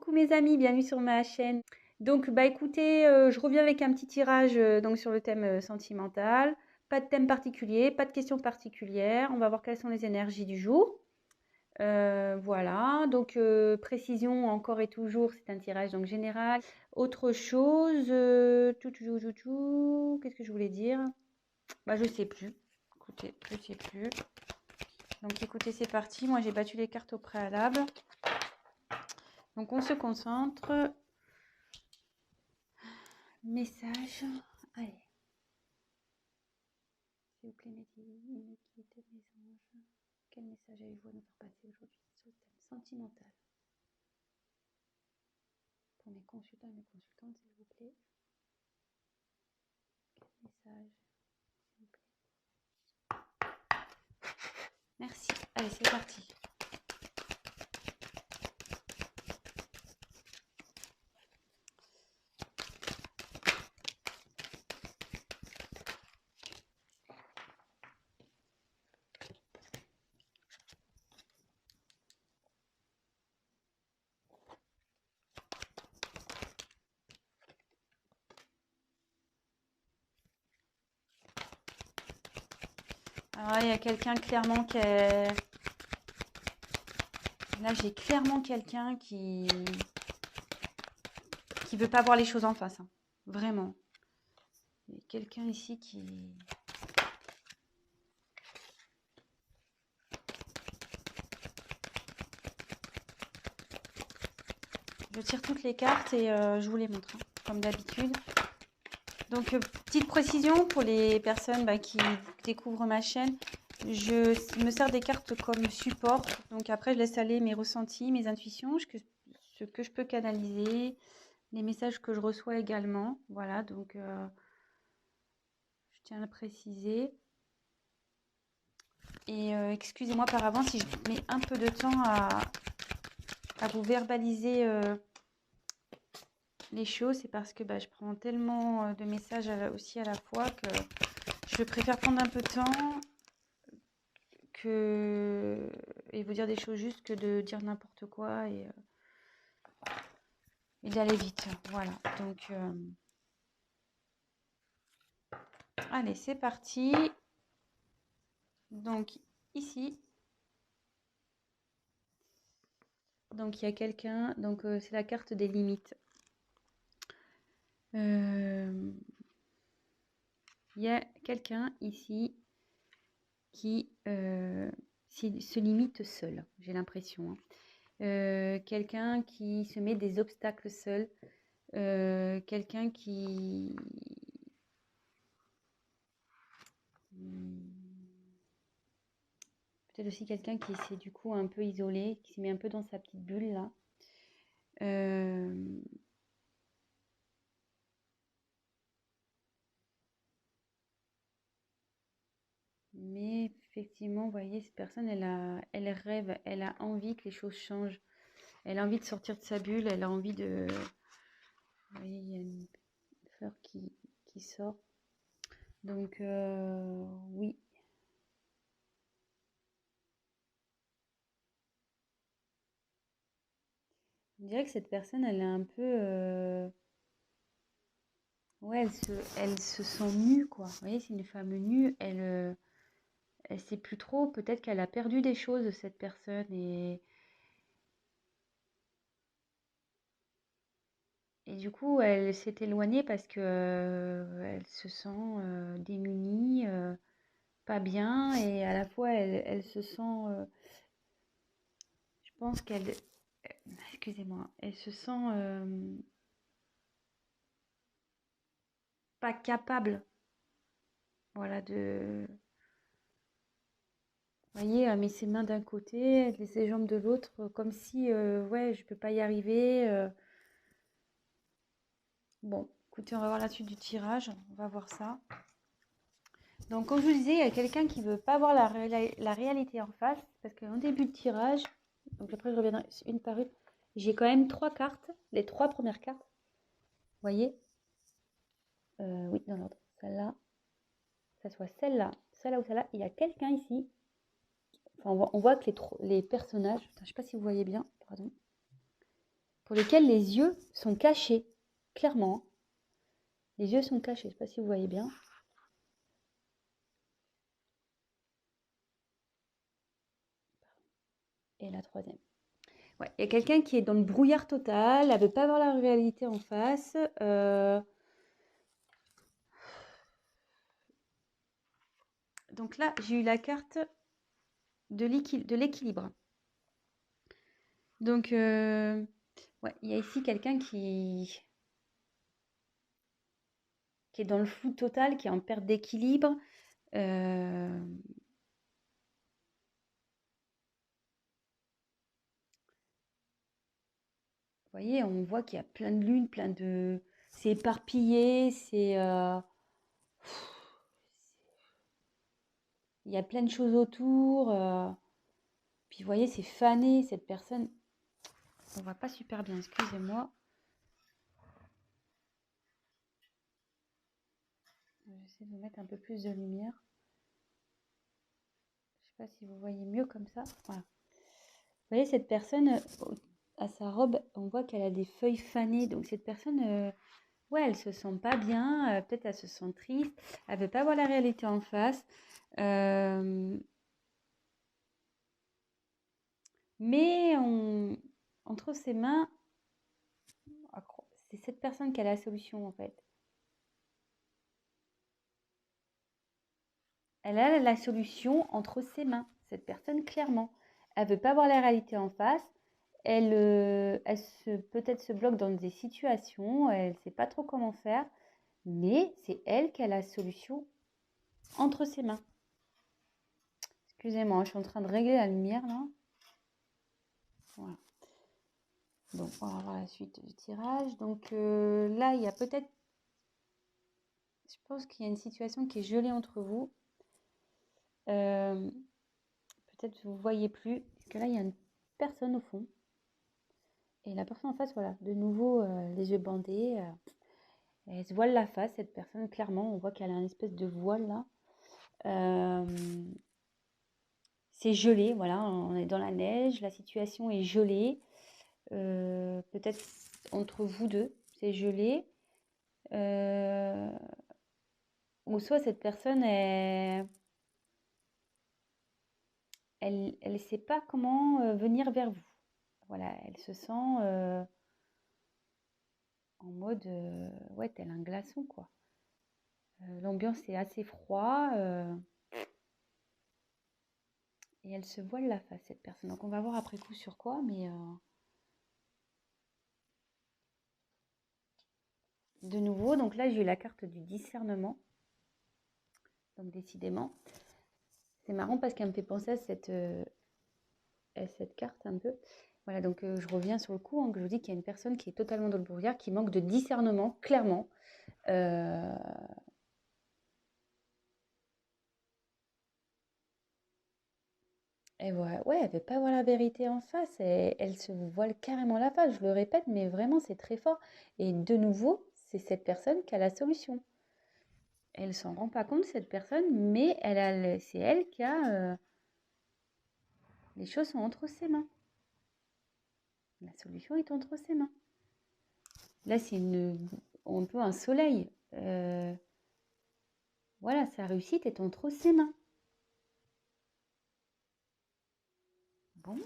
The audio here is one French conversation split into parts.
Coucou mes amis, bienvenue sur ma chaîne. Donc bah écoutez, je reviens avec un petit tirage donc sur le thème sentimental. Pas de thème particulier, pas de questions particulières. On va voir quelles sont les énergies du jour. Voilà, donc précision encore et toujours, c'est un tirage donc général. Autre chose, qu'est-ce que je voulais dire? Bah je sais plus. Écoutez, je sais plus. Donc écoutez, c'est parti. Moi j'ai battu les cartes au préalable. Donc on se concentre. Message. Allez. S'il vous plaît, ne quittez mes anges. Quel message avez-vous à nous faire passer aujourd'hui sur le thème sentimental? Pour mes consultants et mes consultantes, s'il vous plaît. Quel message, s'il vous plaît? Merci. Allez, c'est parti. Alors, il y a quelqu'un clairement qui est... Là, j'ai clairement quelqu'un qui veut pas voir les choses en face. Hein. Vraiment. Il y a quelqu'un ici qui... Je tire toutes les cartes et je vous les montre, hein, comme d'habitude. Donc, petite précision pour les personnes qui découvrent ma chaîne. Je me sers des cartes comme support. Donc, après, je laisse aller mes ressentis, mes intuitions, ce que je peux canaliser, les messages que je reçois également. Voilà, donc, je tiens à le préciser. Et excusez-moi par avance si je mets un peu de temps à vous verbaliser les choses. C'est parce que je prends tellement de messages aussi à la fois que je préfère prendre un peu de temps et vous dire des choses juste que de dire n'importe quoi et d'aller vite. Voilà, donc allez, c'est parti. Donc ici, donc il y a quelqu'un, donc c'est la carte des limites. Il y a quelqu'un ici qui se limite seul, j'ai l'impression. Hein. Quelqu'un qui se met des obstacles seul, quelqu'un qui... Peut-être aussi quelqu'un qui s'est du coup un peu isolé, qui s'est mis un peu dans sa petite bulle là. Mais effectivement, vous voyez, cette personne, elle rêve, elle a envie que les choses changent. Elle a envie de sortir de sa bulle, elle a envie de... Vous voyez, il y a une fleur qui sort. Donc, oui. Je dirais que cette personne, elle est un peu... Ouais, elle se sent nue, quoi. Vous voyez, c'est une femme nue. Elle sait plus trop. Peut-être qu'elle a perdu des choses, cette personne. Et du coup, elle s'est éloignée parce que elle se sent démunie, pas bien. Et à la fois, elle se sent... je pense qu'elle... Excusez-moi. Elle se sent pas capable. Voilà, de... Vous voyez, elle met ses mains d'un côté, elle met ses jambes de l'autre, comme si, ouais, je peux pas y arriver. Bon, écoutez, on va voir la suite du tirage, on va voir ça. Donc, comme je vous disais, il y a quelqu'un qui veut pas voir la réalité en face, parce qu'en début de tirage, donc après je reviendrai une par une, j'ai quand même 3 cartes, les 3 premières cartes, vous voyez, oui, dans l'ordre, celle-là, que ce soit celle-là ou celle-là, il y a quelqu'un ici. Enfin, on voit que les personnages, je ne sais pas si vous voyez bien, pardon. pour lesquels les yeux sont cachés, clairement. Les yeux sont cachés, je ne sais pas si vous voyez bien. Et la troisième. Ouais, il y a quelqu'un qui est dans le brouillard total, elle ne veut pas voir la réalité en face. Donc là, j'ai eu la carte de l'équilibre. Donc, ouais, il y a ici quelqu'un qui est dans le flou total, qui est en perte d'équilibre. Vous voyez, on voit qu'il y a plein de lunes, plein de... C'est éparpillé, c'est... Il y a plein de choses autour. Puis vous voyez, c'est fané, cette personne. On voit pas super bien, excusez-moi. J'essaie de vous mettre un peu plus de lumière. Je sais pas si vous voyez mieux comme ça. Voilà. Vous voyez, cette personne, à sa robe, on voit qu'elle a des feuilles fanées. Donc cette personne, ouais, elle se sent pas bien. Peut-être elle se sent triste. Elle veut pas voir la réalité en face. Mais entre ses mains, c'est cette personne qui a la solution en fait. Elle a la solution entre ses mains, cette personne clairement. Elle veut pas voir la réalité en face. Elle peut-être se bloque dans des situations, elle ne sait pas trop comment faire, mais c'est elle qui a la solution entre ses mains. Excusez-moi, je suis en train de régler la lumière là. Voilà. Donc on va voir la suite du tirage. Donc là, il y a peut-être, je pense qu'il y a une situation qui est gelée entre vous. Peut-être vous ne voyez plus, parce que là, il y a une personne au fond. Et la personne en face, voilà, de nouveau, les yeux bandés. Elle se voile la face, cette personne, clairement. On voit qu'elle a une espèce de voile là. C'est gelé, voilà, on est dans la neige, la situation est gelée. Peut-être entre vous deux, c'est gelé. Ou soit cette personne, elle ne sait pas comment venir vers vous. Voilà, elle se sent en mode, ouais, tel un glaçon, quoi. L'ambiance est assez froid et elle se voile la face, cette personne. Donc on va voir après coup sur quoi, mais de nouveau, donc là j'ai eu la carte du discernement. Donc décidément, c'est marrant parce qu'elle me fait penser à cette carte un peu. Voilà, donc je reviens sur le coup, hein, que je vous dis qu'il y a une personne qui est totalement dans le brouillard, qui manque de discernement, clairement. Et ouais, elle veut pas voir la vérité en face, et elle se voile carrément la face, je le répète, mais vraiment c'est très fort. Et de nouveau, c'est cette personne qui a la solution. Elle s'en rend pas compte, cette personne, mais c'est elle qui a... les choses sont entre ses mains. La solution est entre ses mains. Là, c'est un peu un soleil. Voilà, sa réussite est entre ses mains. Bon.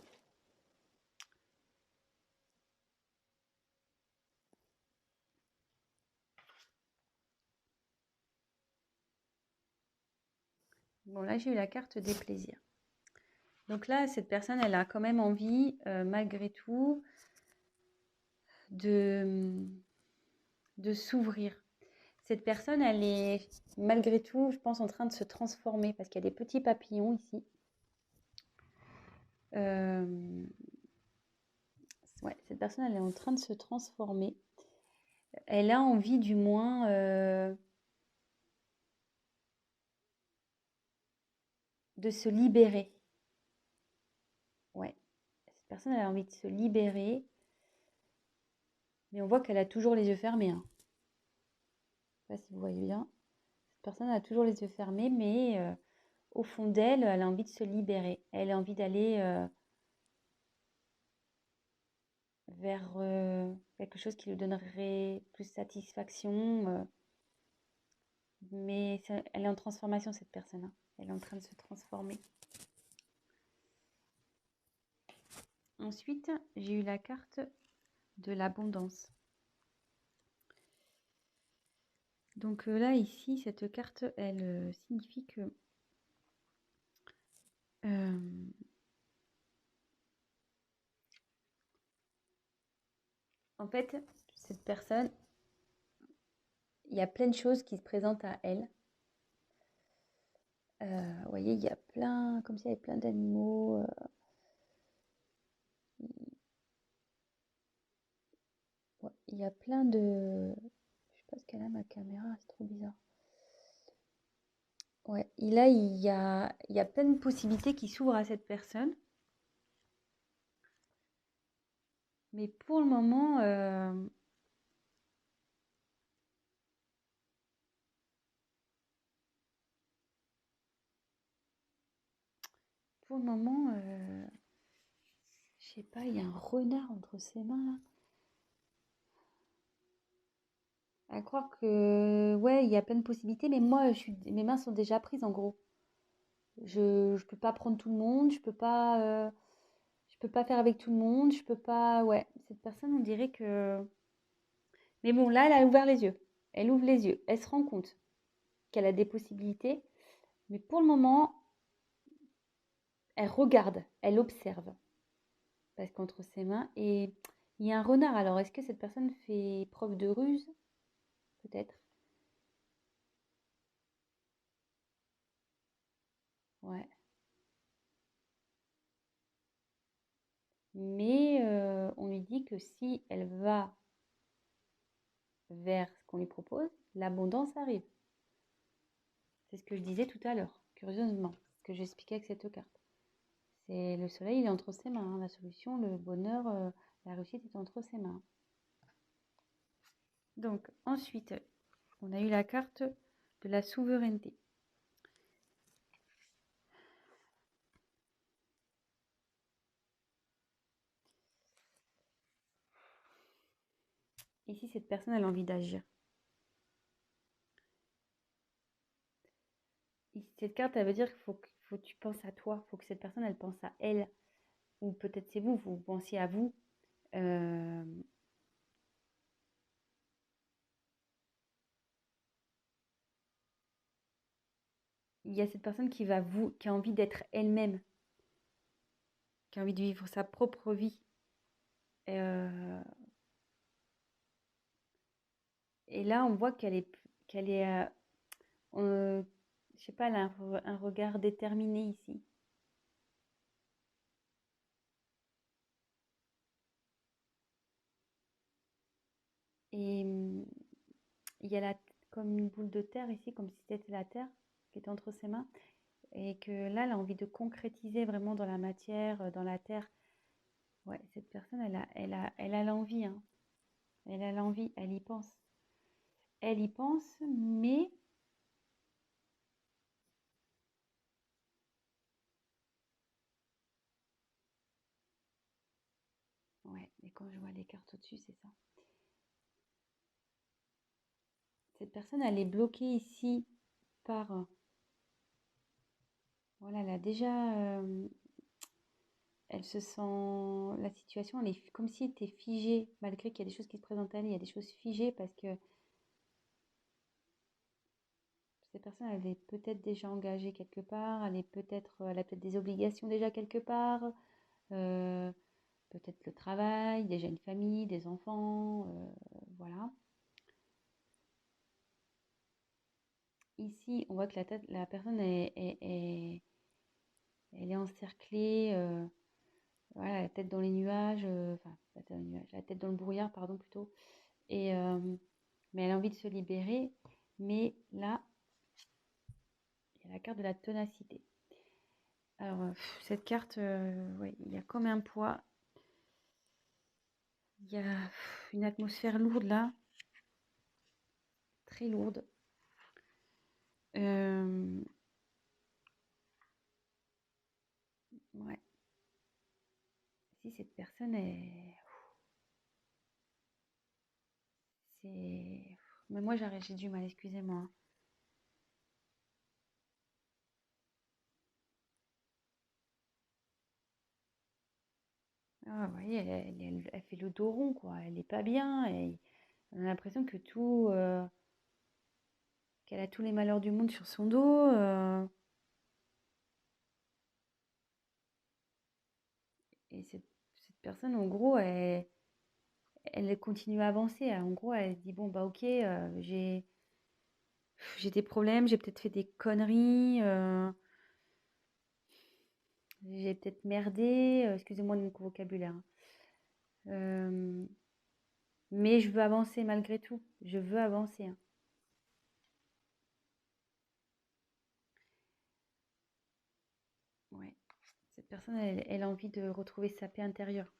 Bon, là, j'ai eu la carte des plaisirs. Donc là, cette personne, elle a quand même envie, malgré tout, de s'ouvrir. Cette personne, elle est, malgré tout, je pense, en train de se transformer parce qu'il y a des petits papillons ici. Ouais, cette personne, elle est en train de se transformer. Elle a envie, du moins, de se libérer. Ouais, cette personne, elle a envie de se libérer. Mais on voit qu'elle a toujours les yeux fermés, hein. Je ne sais pas si vous voyez bien. Cette personne a toujours les yeux fermés, mais au fond d'elle, elle a envie de se libérer. Elle a envie d'aller vers quelque chose qui lui donnerait plus satisfaction. Mais elle est en transformation, cette personne, hein. Elle est en train de se transformer. Ensuite, j'ai eu la carte de l'abondance. Donc là, ici, cette carte, elle signifie que en fait, cette personne, il y a plein de choses qui se présentent à elle. Vous voyez, il y a plein, comme s'il y avait plein d'animaux. Ouais, il y a plein de... Je sais pas ce qu'elle a, ma caméra, c'est trop bizarre. Ouais, et là, il y a plein de possibilités qui s'ouvrent à cette personne. Mais pour le moment, je sais pas, il y a un renard entre ses mains là. À croire que, ouais, il y a plein de possibilités, mais moi, mes mains sont déjà prises en gros. Je peux pas prendre tout le monde, je peux pas faire avec tout le monde, je peux pas, ouais. Cette personne, on dirait que, mais bon, là, elle a ouvert les yeux. Elle ouvre les yeux. Elle se rend compte qu'elle a des possibilités, mais pour le moment, elle regarde, elle observe, parce qu'entre ses mains, et il y a un renard. Alors, est-ce que cette personne fait preuve de ruse? Peut-être. Ouais. Mais on lui dit que si elle va vers ce qu'on lui propose, l'abondance arrive. C'est ce que je disais tout à l'heure, curieusement, ce que j'expliquais avec cette carte. C'est le soleil, il est entre ses mains, hein. La solution, le bonheur, la réussite est entre ses mains. Donc ensuite, on a eu la carte de la souveraineté. Ici, cette personne a envie d'agir. Cette carte, elle veut dire qu'il faut que tu penses à toi, il faut que cette personne, elle pense à elle. Ou peut-être c'est vous, vous pensiez à vous. Euh, il y a cette personne qui a envie d'être elle-même, qui a envie de vivre sa propre vie. Euh, et là, on voit qu'elle est, je sais pas, elle a un regard déterminé ici. Et il y a comme une boule de terre ici, comme si c'était la terre qui était entre ses mains. Et que là, elle a envie de concrétiser vraiment dans la matière, dans la terre. Ouais, cette personne, elle a l'envie, hein. Elle a l'envie, elle y pense. Elle y pense, mais ouais, mais quand je vois les cartes au-dessus, c'est ça. Cette personne, elle est bloquée ici par... voilà, elle a déjà... elle se sent... La situation, elle est comme si elle était figée, malgré qu'il y a des choses qui se présentent à elle, il y a des choses figées parce que cette personne, elle est peut-être déjà engagée quelque part, elle a peut-être des obligations déjà quelque part, euh, peut-être le travail, déjà une famille, des enfants, voilà. Ici, on voit que la personne elle est encerclée, voilà, la tête dans les nuages, enfin, la tête dans les nuages, la tête dans le brouillard, pardon, plutôt. Et, mais elle a envie de se libérer. Mais là, il y a la carte de la ténacité. Alors, cette carte, ouais, il y a comme un poids. Il y a une atmosphère lourde là, très lourde. Ouais. Si cette personne est... c'est... Mais moi, j'ai du mal, excusez-moi. Ah, vous voyez, elle fait le dos rond, quoi. Elle est pas bien. On a l'impression que qu'elle a tous les malheurs du monde sur son dos. Et cette personne, en gros, elle continue à avancer. En gros, elle se dit, bon, bah ok, j'ai des problèmes, j'ai peut-être fait des conneries, j'ai peut-être merdé, excusez-moi de mon vocabulaire, hein. Euh, mais je veux avancer malgré tout. Je veux avancer, hein. Ouais. Cette personne, elle a envie de retrouver sa paix intérieure.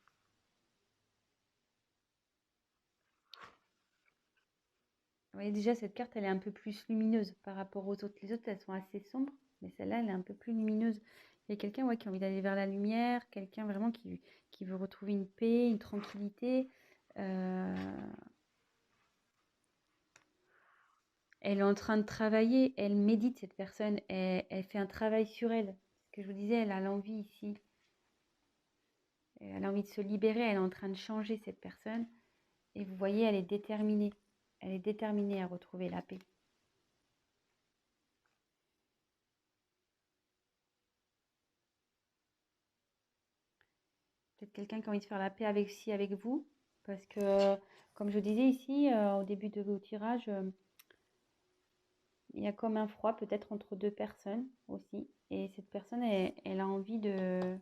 Vous voyez, déjà, cette carte, elle est un peu plus lumineuse par rapport aux autres. Les autres, elles sont assez sombres, mais celle-là, elle est un peu plus lumineuse. Il y a quelqu'un, ouais, qui a envie d'aller vers la lumière, quelqu'un vraiment qui veut retrouver une paix, une tranquillité. Euh, Elle est en train de travailler, elle médite, cette personne, elle fait un travail sur elle. Ce que je vous disais, elle a l'envie ici. Elle a envie de se libérer, elle est en train de changer, cette personne. Et vous voyez, elle est déterminée. Elle est déterminée à retrouver la paix. Peut-être quelqu'un qui a envie de faire la paix avec vous. Parce que, comme je vous disais ici, au début de vos tirages, il y a comme un froid peut-être entre deux personnes aussi. Et cette personne, elle a envie de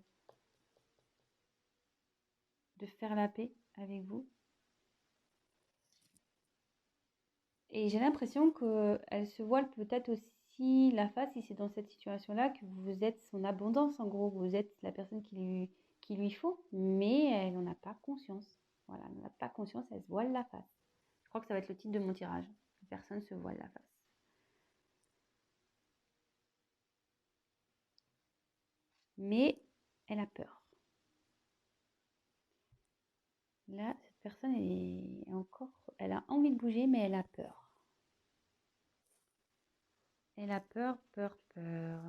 faire la paix avec vous. Et j'ai l'impression qu'elle se voile peut-être aussi la face, si c'est dans cette situation-là, que vous êtes son abondance, en gros. Vous êtes la personne qui lui faut, mais elle n'en a pas conscience. Voilà, elle n'en a pas conscience, elle se voile la face. Je crois que ça va être le titre de mon tirage. Personne se voile la face. Mais elle a peur. Là, cette personne est encore... Elle a envie de bouger, mais elle a peur. Elle a peur, peur, peur.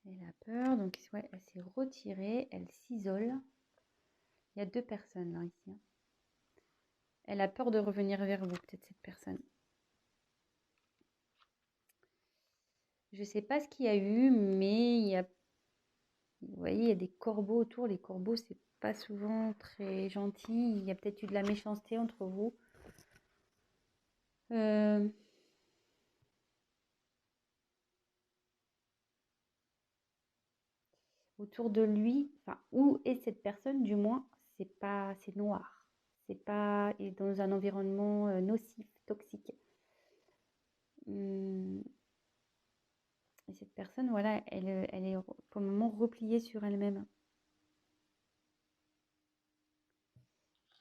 Elle a peur, donc ouais, elle s'est retirée, elle s'isole. Il y a deux personnes là, ici, hein. Elle a peur de revenir vers vous, peut-être cette personne. Je ne sais pas ce qu'il y a eu, mais vous voyez, il y a des corbeaux autour. Les corbeaux, c'est pas souvent très gentil. Il y a peut-être eu de la méchanceté entre vous. Autour de lui, enfin, où est cette personne, du moins, c'est noir. C'est pas et dans un environnement nocif, toxique. Hum, Et cette personne, voilà, elle est pour le moment repliée sur elle-même.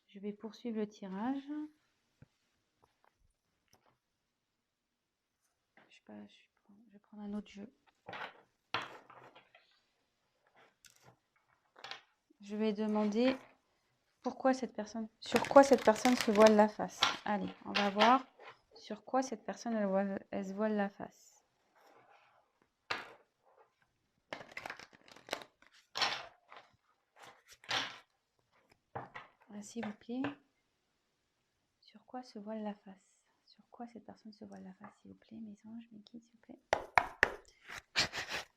Je vais poursuivre le tirage. Je sais pas, je vais prendre un autre jeu. Je vais demander sur quoi cette personne se voile la face. Allez, on va voir sur quoi cette personne elle se voile la face. S'il vous plaît. Sur quoi se voile la face? Sur quoi cette personne se voile la face, s'il vous plaît, mes anges, mes guides, s'il vous plaît.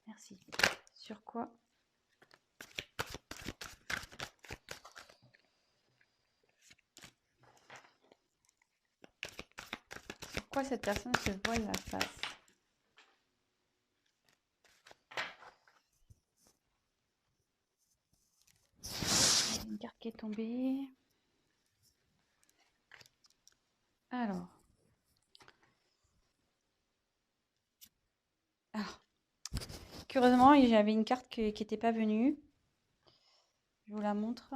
Merci. Sur quoi? Sur quoi cette personne se voile la face? Il y a une carte qui est tombée. Alors. Curieusement, j'avais une carte qui n'était pas venue. Je vous la montre.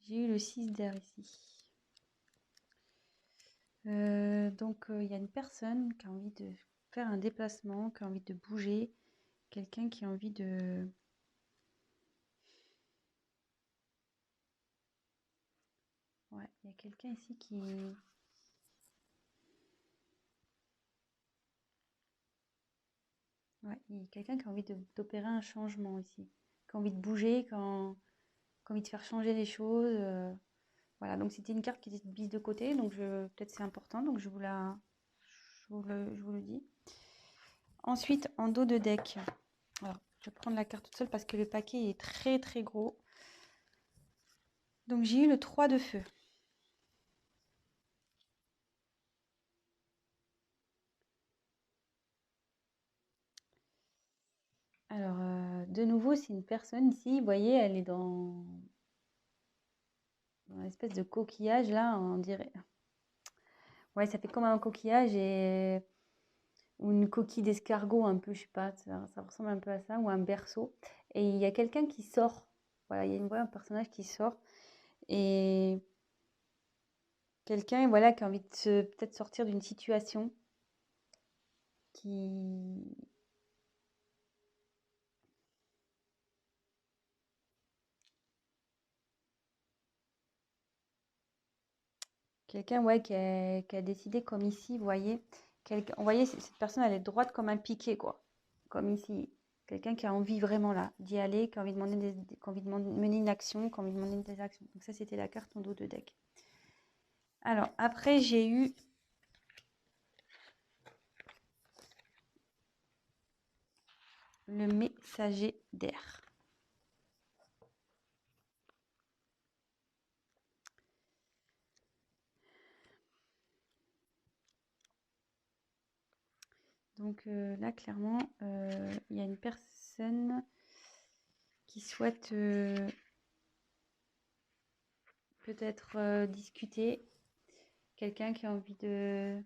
J'ai eu le 6 d'air ici. Donc, il y a une personne qui a envie de faire un déplacement, qui a envie de bouger, quelqu'un qui a envie de... Ouais, il y a quelqu'un ici qui... Ouais, il y a quelqu'un qui a envie d'opérer un changement ici, qui a envie de bouger, qui a envie de faire changer les choses. Voilà, donc c'était une carte qui était mise de côté, donc peut-être c'est important, donc je vous le dis. Ensuite, en dos de deck, alors je vais prendre la carte toute seule parce que le paquet est très très gros. Donc j'ai eu le 3 de feu. Alors, de nouveau, c'est une personne ici, vous voyez, elle est dans une espèce de coquillage là, on dirait. Ouais, ça fait comme un coquillage ou une coquille d'escargot un peu, je sais pas, ça ressemble un peu à ça, ou un berceau. Et il y a quelqu'un qui sort. Voilà, il y a un personnage qui sort. Et quelqu'un, voilà, qui a envie de peut-être sortir d'une situation qui... Quelqu'un, ouais, qui a décidé comme ici, vous voyez. Vous voyez, cette personne, elle est droite comme un piquet, quoi. Comme ici. Quelqu'un qui a envie vraiment là d'y aller, qui a envie de qui a envie de mener une action, qui a envie de mener des actions. Donc ça, c'était la carte en dos de deck. Alors, après, j'ai eu le messager d'air. Donc là, clairement, il y a une personne qui souhaite peut-être discuter. Quelqu'un qui a envie de...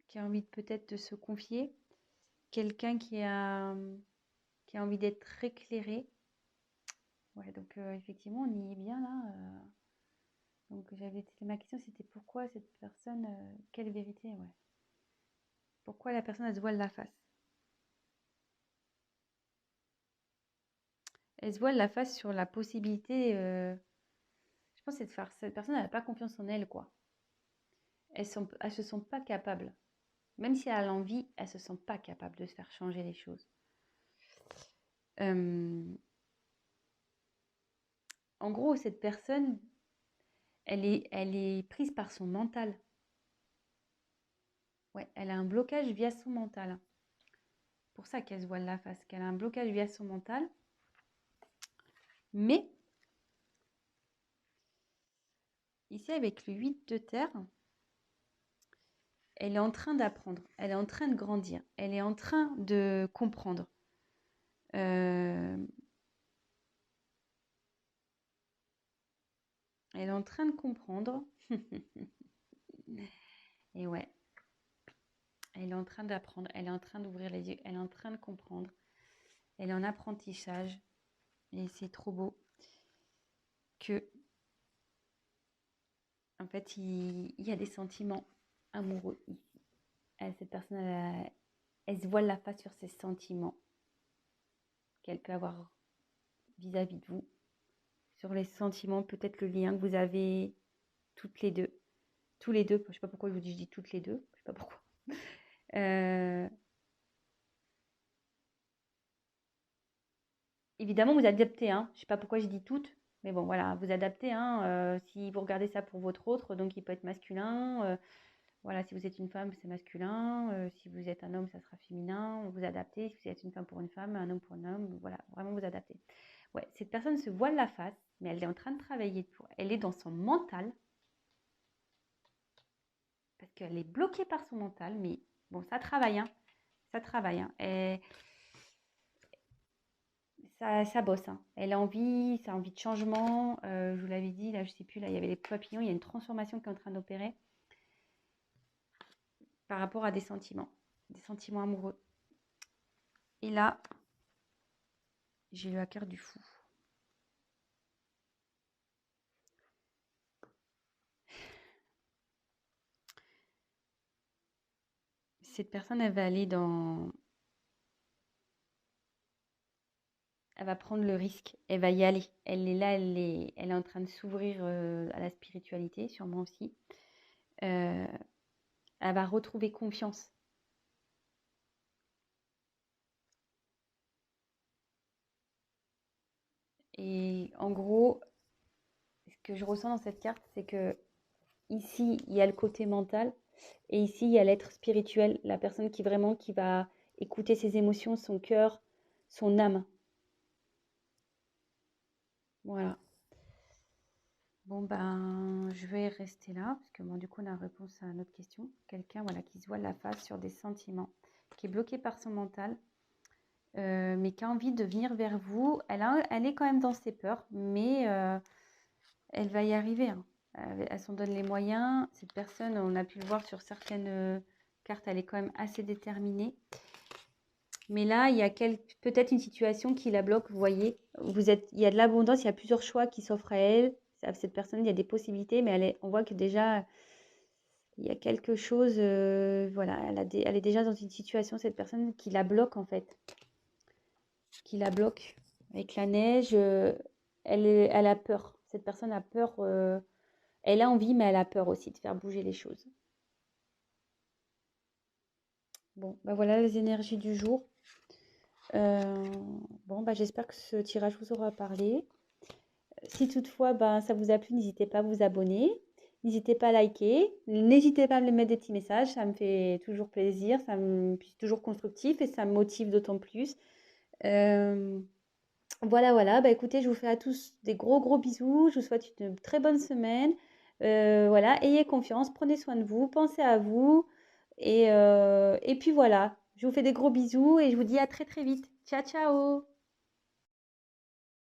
qui a envie peut-être de se confier. Quelqu'un qui a envie d'être éclairé. Ouais, donc effectivement, on y est bien là. Donc ma question, c'était pourquoi cette personne, quelle vérité, ouais. Pourquoi la personne, elle se voile la face? Elle se voile la face sur la possibilité, je pense, que cette personne, elle n'a pas confiance en elle, quoi. Elles se sont pas capables. Même si elle a l'envie, elles se sentent pas capables de se faire changer les choses. En gros, cette personne, elle est prise par son mental. Ouais, elle a un blocage via son mental. Pour ça qu'elle se voile la face, qu'elle a un blocage via son mental. Mais, ici, avec le 8 de terre, elle est en train d'apprendre, elle est en train de grandir, elle est en train de comprendre. Elle est en train de comprendre. Et ouais, elle est en train d'apprendre, elle est en train d'ouvrir les yeux, elle est en train de comprendre. Elle est en apprentissage. Et c'est trop beau que, en fait, il y a des sentiments amoureux ici. Cette personne, elle se voile la face sur ses sentiments qu'elle peut avoir vis-à-vis de vous. Sur les sentiments, peut-être le lien que vous avez toutes les deux. Tous les deux, je ne sais pas pourquoi je vous dis, je dis toutes les deux, je ne sais pas pourquoi. Évidemment, vous adaptez, hein. Je ne sais pas pourquoi je dis toutes, mais bon, voilà, vous adaptez, hein. Si vous regardez ça pour votre autre, donc il peut être masculin. Voilà, si vous êtes une femme, c'est masculin. Si vous êtes un homme, ça sera féminin. Vous adaptez. Si vous êtes une femme pour une femme, un homme pour un homme, voilà, vraiment vous adaptez. Ouais, cette personne se voile la face, mais elle est en train de travailler pour. Elle est dans son mental, parce qu'elle est bloquée par son mental, mais bon, ça travaille, hein. Ça travaille, hein. Et ça bosse, hein. Elle a envie, ça a envie de changement. Je vous l'avais dit, là, je sais plus, là, il y avait les papillons, il y a une transformation qui est en train d'opérer par rapport à des sentiments amoureux. Et là, j'ai eu la carte du fou. cette personne, elle va aller dans... Elle va prendre le risque, elle va y aller. Elle est là, elle est en train de s'ouvrir à la spiritualité, sûrement aussi. Euh, Elle va retrouver confiance. Et en gros, ce que je ressens dans cette carte, c'est que ici, il y a le côté mental et ici, il y a l'être spirituel, la personne qui vraiment qui va écouter ses émotions, son cœur, son âme. Voilà. Bon, ben, je vais rester là parce que bon, du coup, on a réponse à notre question. Quelqu'un voilà, qui se voit la face sur des sentiments, qui est bloqué par son mental, mais qui a envie de venir vers vous. Elle est quand même dans ses peurs, mais elle va y arriver, hein. Elle s'en donne les moyens. Cette personne, on a pu le voir sur certaines cartes, elle est quand même assez déterminée. Mais là, il y a peut-être une situation qui la bloque. Vous voyez, il y a de l'abondance, il y a plusieurs choix qui s'offrent à elle. À cette personne, il y a des possibilités, mais on voit que déjà, il y a quelque chose. Voilà, elle est déjà dans une situation, cette personne, qui la bloque en fait. Qui la bloque. Avec la neige, elle a peur. Cette personne a peur. Elle a envie, mais elle a peur aussi de faire bouger les choses. Bon, bah voilà les énergies du jour. Euh, bon, bah j'espère que ce tirage vous aura parlé. Si toutefois ça vous a plu, n'hésitez pas à vous abonner. N'hésitez pas à liker. N'hésitez pas à me mettre des petits messages. Ça me fait toujours plaisir. C'est toujours constructif et ça me motive d'autant plus. Euh, voilà. Bah écoutez, je vous fais à tous des gros bisous. Je vous souhaite une très bonne semaine. Voilà, ayez confiance, prenez soin de vous, pensez à vous. Et puis voilà, je vous fais des gros bisous et je vous dis à très vite. Ciao, ciao!